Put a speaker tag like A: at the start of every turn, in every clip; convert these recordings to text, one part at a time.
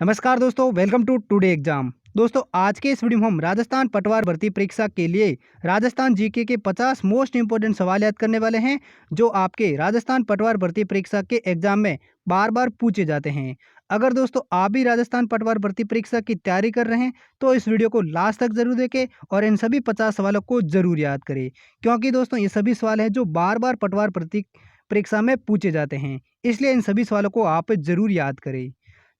A: नमस्कार दोस्तों, welcome to today exam. दोस्तों, आज के इस वीडियो में हम राजस्थान पटवार भर्ती परीक्षा के लिए राजस्थान जीके के 50 मोस्ट इंपोर्टेंट सवाल याद करने वाले हैं, जो आपके राजस्थान पटवार भर्ती परीक्षा के एग्जाम में बार बार पूछे जाते हैं। अगर दोस्तों आप भी राजस्थान पटवार भर्ती परीक्षा की तैयारी कर रहे हैं, तो इस वीडियो को लास्ट तक जरूर देखें और इन सभी 50 सवालों को जरूर याद करें, क्योंकि दोस्तों ये सभी सवाल हैं जो बार बार पटवार भर्ती परीक्षा में पूछे जाते हैं। इसलिए इन सभी सवालों को आप जरूर याद करें।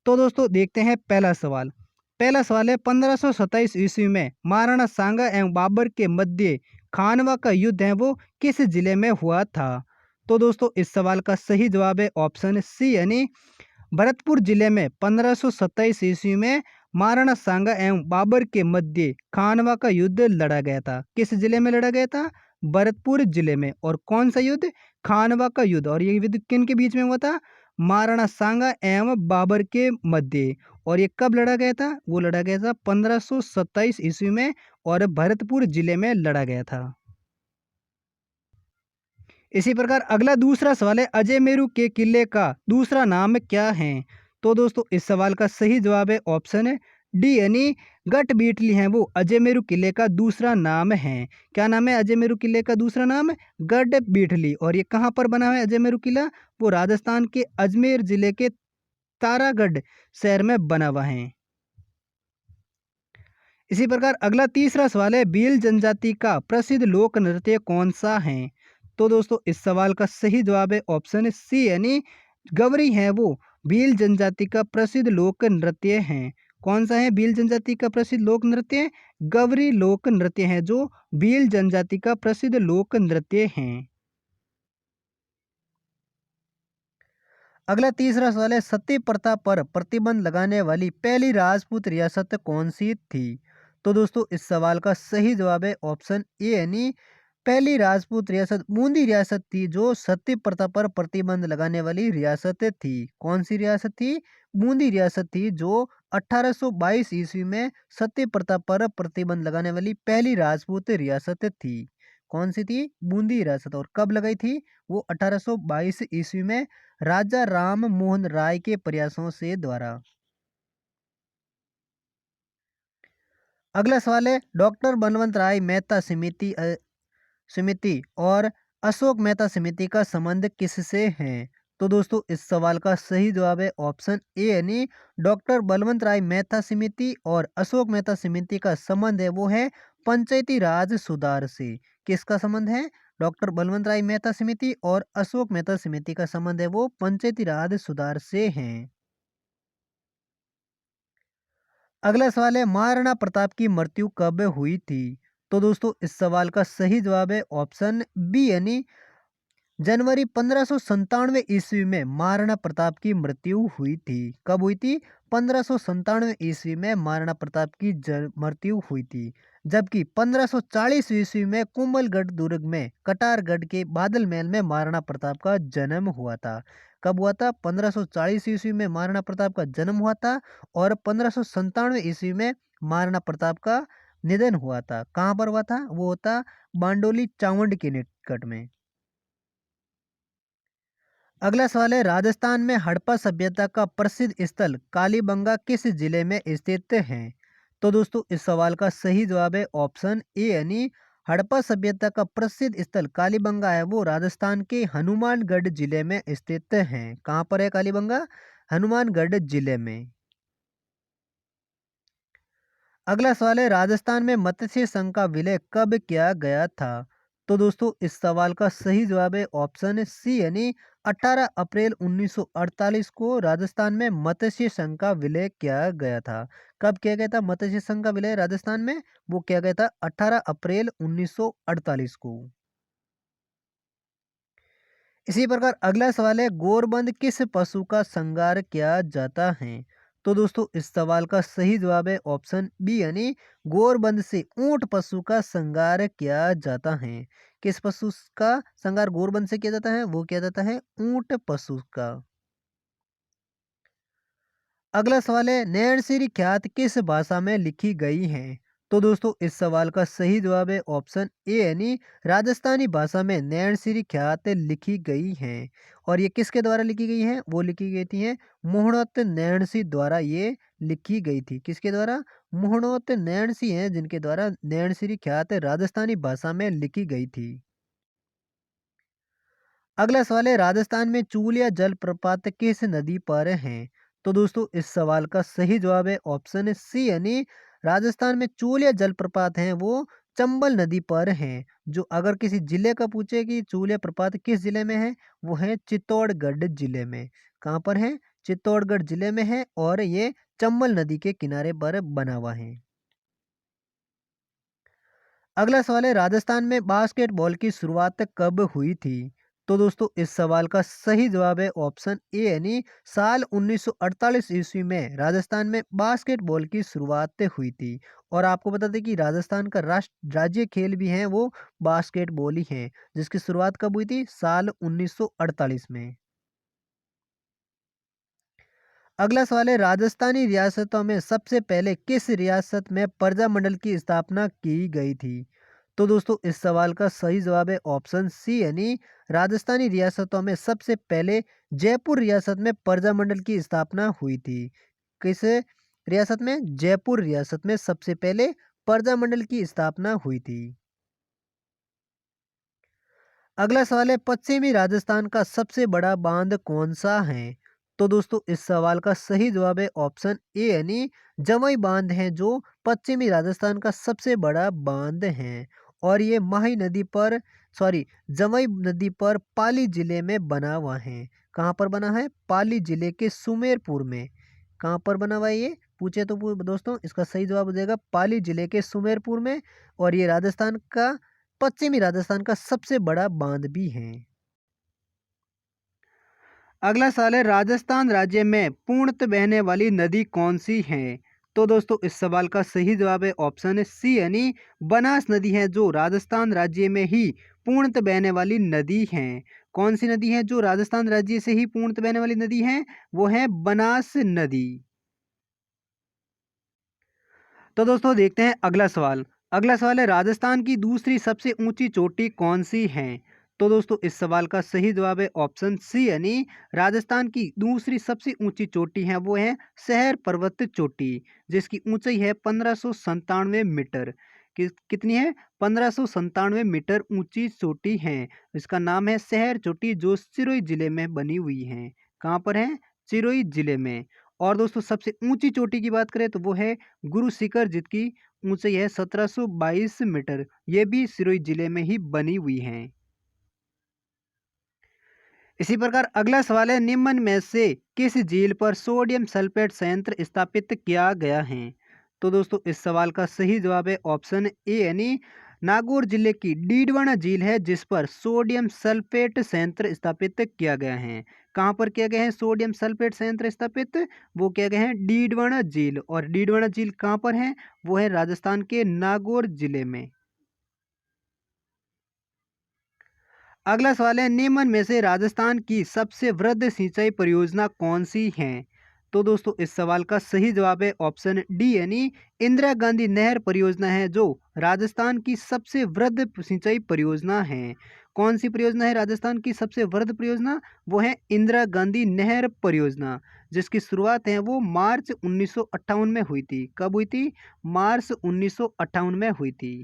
A: तो दोस्तों देखते हैं पहला सवाल है 1527 ईस्वी में महाराणा सांगा एवं बाबर के मध्य खानवा का युद्ध है वो किस जिले में हुआ था। तो दोस्तों इस सवाल का सही जवाब है ऑप्शन सी, यानी भरतपुर जिले में 1527 ईस्वी में महाराणा सांगा एवं बाबर के मध्य खानवा का युद्ध लड़ा गया था। किस जिले में लड़ा गया था? भरतपुर जिले में। और कौन सा युद्ध? खानवा का युद्ध। और ये युद्ध किन के बीच में हुआ था? महाराणा सांगा एवं बाबर के मध्य। और ये कब लड़ा गया था? वो लड़ा गया था 1527 ईस्वी में और भरतपुर जिले में लड़ा गया था। इसी प्रकार अगला दूसरा सवाल है, अजयमेरु के किले का दूसरा नाम क्या है। तो दोस्तों इस सवाल का सही जवाब है ऑप्शन है डी, यानी गढ़बीटली है वो अजयमेरु किले का दूसरा नाम है। क्या नाम है अजयमेरु किले का दूसरा नाम? गढ़बीटली। और ये कहाँ पर बना है अजयमेरु किला? वो राजस्थान के अजमेर जिले के तारागढ़ शहर में बना हुआ है। इसी प्रकार अगला तीसरा सवाल है, भील जनजाति का प्रसिद्ध लोक नृत्य कौन सा है। तो दोस्तों इस सवाल का सही जवाब है ऑप्शन सी, यानी गवरी है वो भील जनजाति का प्रसिद्ध लोक नृत्य है। कौन सा है भील जनजाति का प्रसिद्ध लोक नृत्य? गवरी लोक नृत्य है जो भील जनजाति का प्रसिद्ध लोक नृत्य है। अगला तीसरा सवाल है, सती प्रथा पर प्रतिबंध लगाने वाली पहली राजपूत रियासत कौन सी थी। तो दोस्तों इस सवाल का सही जवाब है ऑप्शन ए, यानी पहली राजपूत रियासत बूंदी रियासत थी जो सती प्रथा पर प्रतिबंध लगाने वाली रियासत थी। कौन सी रियासत थी? बूंदी रियासत थी जो 1822 ईस्वी में सती प्रथा पर प्रतिबंध लगाने वाली पहली राजपूत रियासत थी। कौन सी थी? बूंदी रियासत। और कब लगाई थी? वो 1822 ईस्वी में राजा राम मोहन राय के प्रयासों से द्वारा। अगला सवाल है, डॉक्टर बलवंत राय मेहता समिति और अशोक मेहता समिति का संबंध किससे है। तो दोस्तों इस सवाल का सही जवाब है ऑप्शन ए, यानी डॉक्टर बलवंत राय मेहता समिति और अशोक मेहता समिति का संबंध है वो है पंचायती राज सुधार से। किसका संबंध है? डॉक्टर बलवंत राय मेहता समिति और अशोक मेहता समिति का संबंध है वो पंचायती राज सुधार से है। अगला सवाल है, महाराणा प्रताप की मृत्यु कब हुई थी। तो दोस्तों इस सवाल का सही जवाब है ऑप्शन बी, यानी जनवरी 1597 ईस्वी में महाराणा प्रताप की मृत्यु हुई थी। कब हुई थी? 1597 ईस्वी में महाराणा प्रताप की मृत्यु हुई थी। जबकि 1540 ईस्वी में कुंभलगढ़ दुर्ग में कटारगढ़ के बादल महल में महाराणा प्रताप का जन्म हुआ था। कब हुआ था? 1540 ईस्वी में महाराणा प्रताप का जन्म हुआ था और 1597 ईस्वी में महाराणा प्रताप का निधन हुआ था। कहाँ पर हुआ था? वो होता बांडोली चावंड के निकट में। अगला सवाल है, राजस्थान में हड़प्पा सभ्यता का प्रसिद्ध स्थल कालीबंगा किस जिले में स्थित है। तो दोस्तों इस सवाल का सही जवाब है ऑप्शन ए, यानी हड़प्पा सभ्यता का प्रसिद्ध स्थल कालीबंगा है वो राजस्थान के हनुमानगढ़ जिले में स्थित है। कहाँ पर है कालीबंगा? हनुमानगढ़ जिले में। अगला सवाल है, राजस्थान में मत्स्य संघ का विलय कब किया गया था। तो दोस्तों इस सवाल का सही जवाब है ऑप्शन सी, यानी 18 अप्रैल 1948 को राजस्थान में मत्स्य संघ का विलय किया गया था। कब किया गया था मत्स्य संघ का विलय राजस्थान में? वो किया गया था 18 अप्रैल 1948 को। इसी प्रकार अगला सवाल है, गोरबंद किस पशु का श्रृंगार किया जाता है। तो दोस्तों इस सवाल का सही जवाब है ऑप्शन बी, यानी गोरबंद से ऊंट पशु का श्रृंगार किया जाता है। किस पशु का श्रृंगार गोरबंद से किया जाता है? वो किया जाता है ऊंट पशु का। अगला सवाल है, नैनसिरी ख्यात किस भाषा में लिखी गई है। तो दोस्तों इस सवाल का सही जवाब है ऑप्शन ए यानी राजस्थानी भाषा में नैणसीरी ख्यात लिखी गई हैं। और ये किसके द्वारा लिखी गई हैं? वो लिखी गई थी हैं मोहनोत नैणसी द्वारा ये लिखी गई थी। किसके द्वारा? मोहनोत नैणसी हैं जिनके द्वारा नैणसीरी ख्यात राजस्थानी भाषा में लिखी गई थी। अगला सवाल है राजस्थान में चूलिया जलप्रपात किस नदी पर है? तो दोस्तों इस सवाल का सही जवाब है ऑप्शन सी यानी राजस्थान में चूलिया जलप्रपात हैं वो चंबल नदी पर हैं। जो अगर किसी जिले का पूछे कि चूलिया प्रपात किस जिले में है, वो है चित्तौड़गढ़ जिले में। कहाँ पर है? चित्तौड़गढ़ जिले में है और ये चंबल नदी के किनारे पर बना हुआ है। अगला सवाल है राजस्थान में बास्केटबॉल की शुरुआत कब हुई थी? तो दोस्तों इस सवाल का सही जवाब है ऑप्शन ए यानी साल 1948 ईस्वी में राजस्थान में बास्केटबॉल की शुरुआत हुई थी। और आपको बता दें कि राजस्थान का राज्य खेल भी है वो बास्केटबॉल ही है, जिसकी शुरुआत कब हुई थी? साल 1948 में। अगला सवाल है राजस्थानी रियासतों में सबसे पहले किस रियासत में प्रजामंडल की स्थापना की गई थी? तो दोस्तों इस सवाल का सही जवाब है ऑप्शन सी यानी राजस्थानी रियासतों में सबसे पहले जयपुर रियासत में प्रजामंडल की स्थापना हुई थी। किस रियासत में? जयपुर रियासत में सबसे पहले प्रजामंडल की स्थापना हुई थी। अगला सवाल है पश्चिमी राजस्थान का सबसे बड़ा बांध कौन सा है? तो दोस्तों इस सवाल का सही जवाब है ऑप्शन ए यानी जमई बांध है जो पश्चिमी राजस्थान का सबसे बड़ा बांध है। और ये माही नदी पर जमई नदी पर पाली जिले में बना हुआ है। कहाँ पर बना है? पाली जिले के सुमेरपुर में। कहाँ पर बना हुआ है ये? पूछे तो दोस्तों इसका सही जवाब हो जाएगा पाली जिले के सुमेरपुर में। और ये पश्चिमी राजस्थान का सबसे बड़ा बांध भी है। अगला सवाल है राजस्थान राज्य में पूर्णतः बहने वाली नदी कौन सी है? तो दोस्तों इस सवाल का सही जवाब है ऑप्शन सी यानी बनास नदी है जो राजस्थान राज्य में ही पूर्णतः बहने वाली नदी है। कौन सी नदी है जो राजस्थान राज्य से ही पूर्णतः बहने वाली नदी है? वो है बनास नदी। तो दोस्तों देखते हैं अगला सवाल। अगला सवाल है राजस्थान की दूसरी सबसे ऊंची चोटी कौन सी है? तो दोस्तों इस सवाल का सही जवाब है ऑप्शन सी यानी राजस्थान की दूसरी सबसे ऊंची चोटी है वो है सहर पर्वत चोटी, जिसकी ऊंचाई है 1597 मीटर। कितनी है? 1597 मीटर ऊंची चोटी है। इसका नाम है सहर चोटी जो सिरोही जिले में बनी हुई है। कहाँ पर है? सिरोही जिले में। और दोस्तों सबसे ऊंची चोटी की बात करें तो वो है गुरु शिखर, जिसकी ऊंचाई है 1722 मीटर। ये भी सिरोही जिले में ही बनी हुई है। इसी प्रकार अगला सवाल है निम्न में से किस झील पर सोडियम सल्फेट संयंत्र स्थापित किया गया है? तो दोस्तों इस सवाल का सही जवाब है ऑप्शन ए यानी नागौर जिले की डीडवाना झील है जिस पर सोडियम सल्फेट संयंत्र स्थापित किया गया है। कहाँ पर किया गया है सोडियम सल्फेट संयंत्र स्थापित? वो किया गया है डीडवाना झील। और डीडवाना झील कहाँ पर है? वो है राजस्थान के नागौर जिले में। अगला सवाल है निम्न में से राजस्थान की सबसे वृहद सिंचाई परियोजना कौन सी है? तो दोस्तों इस सवाल का सही जवाब है ऑप्शन डी यानी इंदिरा गांधी नहर परियोजना है जो राजस्थान की सबसे वृहद सिंचाई परियोजना है। कौन सी परियोजना है राजस्थान की सबसे वृहद परियोजना? वो है इंदिरा गांधी नहर परियोजना, जिसकी शुरुआत है वो मार्च 1958 में हुई थी। कब हुई थी? मार्च 1958 में हुई थी।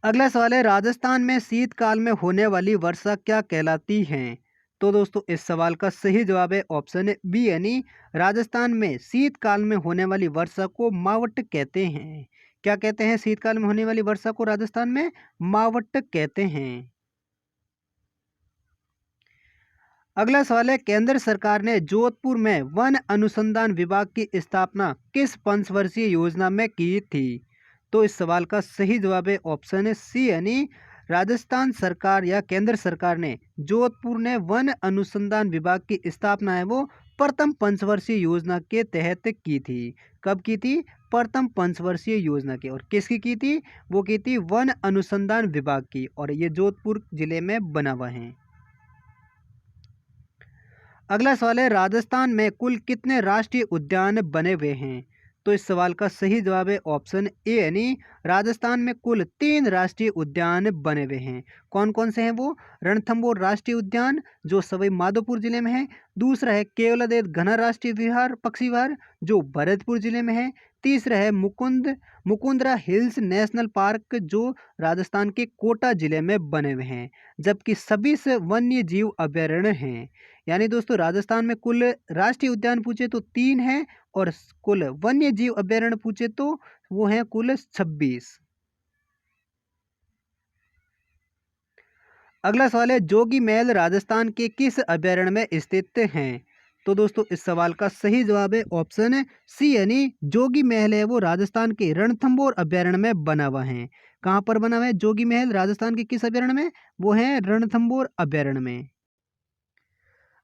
A: अगला सवाल है राजस्थान में शीतकाल में होने वाली वर्षा क्या कहलाती है? तो दोस्तों इस सवाल का सही जवाब है ऑप्शन बी यानी राजस्थान में शीतकाल में होने वाली वर्षा को मावट कहते हैं। क्या कहते हैं? शीतकाल में होने वाली वर्षा को राजस्थान में मावट कहते हैं। अगला सवाल है केंद्र सरकार ने जोधपुर में वन अनुसंधान विभाग की स्थापना किस पंचवर्षीय योजना में की थी? तो इस सवाल का सही जवाब है ऑप्शन सी यानी राजस्थान सरकार या केंद्र सरकार ने जोधपुर ने वन अनुसंधान विभाग की स्थापना है वो प्रथम पंचवर्षीय योजना के तहत की थी। कब की थी? प्रथम पंचवर्षीय योजना की। और किसकी की थी? वो की थी वन अनुसंधान विभाग की। और ये जोधपुर जिले में बना हुआ है। अगला सवाल है राजस्थान में कुल कितने राष्ट्रीय उद्यान बने हुए हैं? तो इस सवाल का सही जवाब है ऑप्शन ए, यानी राजस्थान में कुल 3 राष्ट्रीय उद्यान बने हुए हैं। कौन कौन से हैं वो? रणथंभौर राष्ट्रीय उद्यान जो सवाई माधोपुर जिले में है। दूसरा है केवलादेव घना राष्ट्रीय विहार पक्षी विहार जो भरतपुर जिले में है। तीसरा है मुकुंदरा हिल्स नेशनल पार्क जो राजस्थान के कोटा जिले में बने हुए हैं। जबकि सभी से वन्य जीव अभयारण्य हैं। यानी दोस्तों राजस्थान में कुल राष्ट्रीय उद्यान पूछे तो 3 हैं और कुल वन्य जीव अभयारण्य पूछे तो वो हैं कुल 26। अगला सवाल है जोगी महल राजस्थान के किस अभयारण्य में स्थित हैं? तो दोस्तों इस सवाल का सही जवाब है ऑप्शन सी, यानी जोगी महल है वो राजस्थान के रणथंभौर अभयारण्य में बना हुआ है। कहाँ पर बना हुआ है जोगी महल? राजस्थान के किस अभयारण्य में? वो है रणथंभौर अभयारण्य में।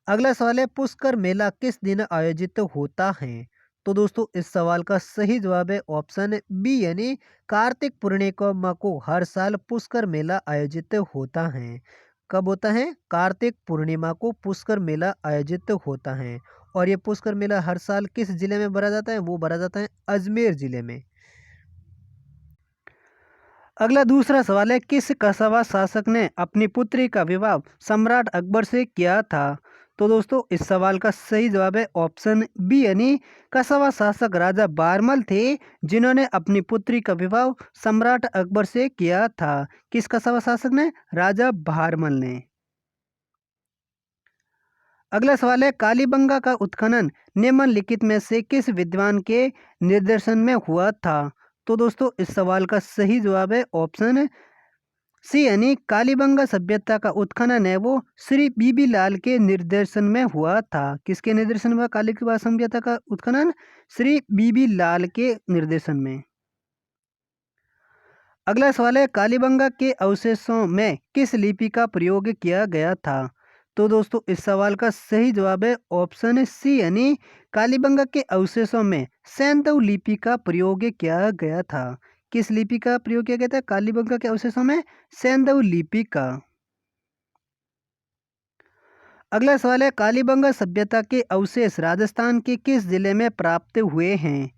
A: अगला सवाल है पुष्कर मेला किस दिन आयोजित होता है? तो दोस्तों इस सवाल का सही जवाब है ऑप्शन बी, यानी कार्तिक पूर्णिमा को हर साल पुष्कर मेला आयोजित होता है। कब होता है? कार्तिक पूर्णिमा को पुष्कर मेला आयोजित होता है। और ये पुष्कर मेला हर साल किस जिले में भरा जाता है? वो भरा जाता है अजमेर जिले में। अगला दूसरा सवाल है किस कसावा शासक ने अपनी पुत्री का विवाह सम्राट अकबर से किया था? तो दोस्तों इस सवाल का सही जवाब है ऑप्शन बी, यानी कसावा शासक राजा बारमल थे जिन्होंने अपनी पुत्री का विवाह सम्राट अकबर से किया था। किस कसावा शासक ने? राजा बारमल ने। अगला सवाल है कालीबंगा का उत्खनन निम्नलिखित में से किस विद्वान के निर्देशन में हुआ था? तो दोस्तों इस सवाल का सही जवाब है ऑप्शन सी, यानी कालीबंगा सभ्यता का उत्खनन है वो श्री बीबी लाल के निर्देशन में हुआ था। किसके निर्देशन में हुआ कालीबंगा सभ्यता का उत्खनन? श्री बीबी लाल के निर्देशन में। अगला सवाल है कालीबंगा के अवशेषों में किस लिपि का प्रयोग किया गया था? तो दोस्तों इस सवाल का सही जवाब है ऑप्शन सी, यानी कालीबंगा के अवशेषों में सैंधव लिपि का प्रयोग किया गया था। किस लिपि का प्रयोग किया गया था कालीबंगा के अवशेषों में? सैंधव लिपि का। अगला सवाल है कालीबंगा सभ्यता के अवशेष राजस्थान के किस जिले में प्राप्त हुए हैं?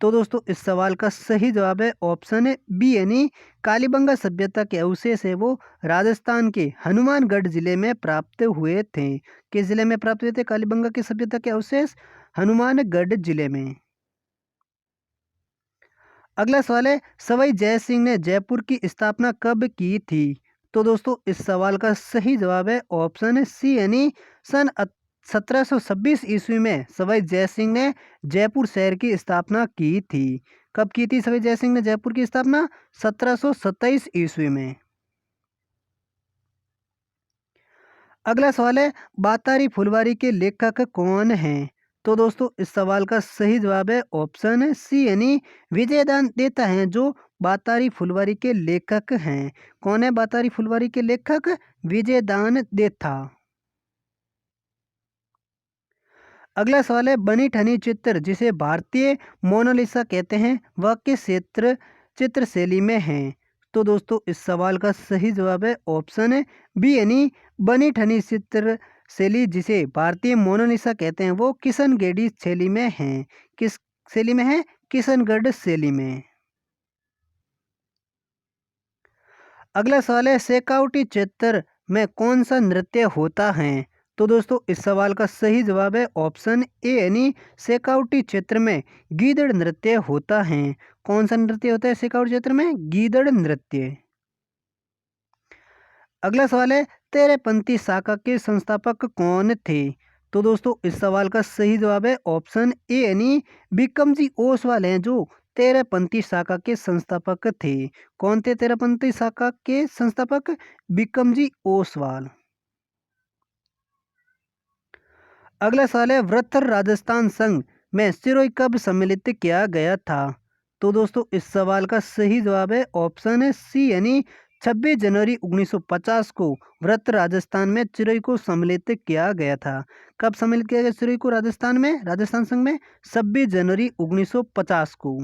A: तो दोस्तों इस सवाल का सही जवाब है ऑप्शन बी, यानी कालीबंगा सभ्यता के अवशेष है वो राजस्थान के हनुमानगढ़ जिले में प्राप्त हुए थे। किस जिले में प्राप्त हुए थे कालीबंगा की सभ्यता के अवशेष? हनुमानगढ़ जिले में। अगला सवाल है सवाई जय सिंह ने जयपुर की स्थापना कब की थी? तो दोस्तों इस सवाल का सही जवाब है ऑप्शन सी, यानी सन 1726 ईस्वी में सवाई जय सिंह ने जयपुर शहर की स्थापना की थी। कब की थी सवाई जय सिंह ने जयपुर की स्थापना? 1727 ईस्वी में। अगला सवाल है बातारी फुलवारी के लेखक कौन हैं? तो दोस्तों इस सवाल का सही जवाब है ऑप्शन सी, यानी विजयदान देता है जो बातारी फुलवारी के लेखक हैं। कौन है बातारी फुलवारी के लेखक? विजयदान देता। अगला सवाल है बनी ठनी चित्र जिसे भारतीय मोनालिसा कहते हैं वह किस चित्र शैली में है? तो दोस्तों इस सवाल का सही जवाब है ऑप्शन बी, यानी बनी ठनी चित्र शैली जिसे भारतीय मोनालिसा कहते हैं वो किशनगढ़ी शैली में है। किस शैली में है? किशनगढ़ शैली में। अगला सवाल है शेखावटी चित्र में कौन सा नृत्य होता है? तो दोस्तों इस सवाल का सही जवाब है ऑप्शन ए, यानी शेखावटी क्षेत्र में गीदड़ नृत्य होता है। कौन सा नृत्य होता है शेखावटी क्षेत्र में? गीदड़ नृत्य। अगला सवाल है तेरेपंथी शाखा के संस्थापक कौन थे? तो दोस्तों इस सवाल का सही जवाब है ऑप्शन ए, यानी बिक्रमजी ओसवाल हैं जो तेरेपंथी शाखा के संस्थापक थे। कौन थे तेरेपंथी शाखा के संस्थापक? बिक्रमजी ओसवाल। अगला सवाल है वृहत्तर राजस्थान संघ में सिरोही कब सम्मिलित किया गया था? तो दोस्तों इस सवाल का सही जवाब है ऑप्शन सी, यानी 26 जनवरी 1950 को वृहत्तर राजस्थान में सिरोही को सम्मिलित किया गया था। कब सम्मिलित किया गया सिरोही को राजस्थान में, राजस्थान संघ में? 26 जनवरी 1950 को।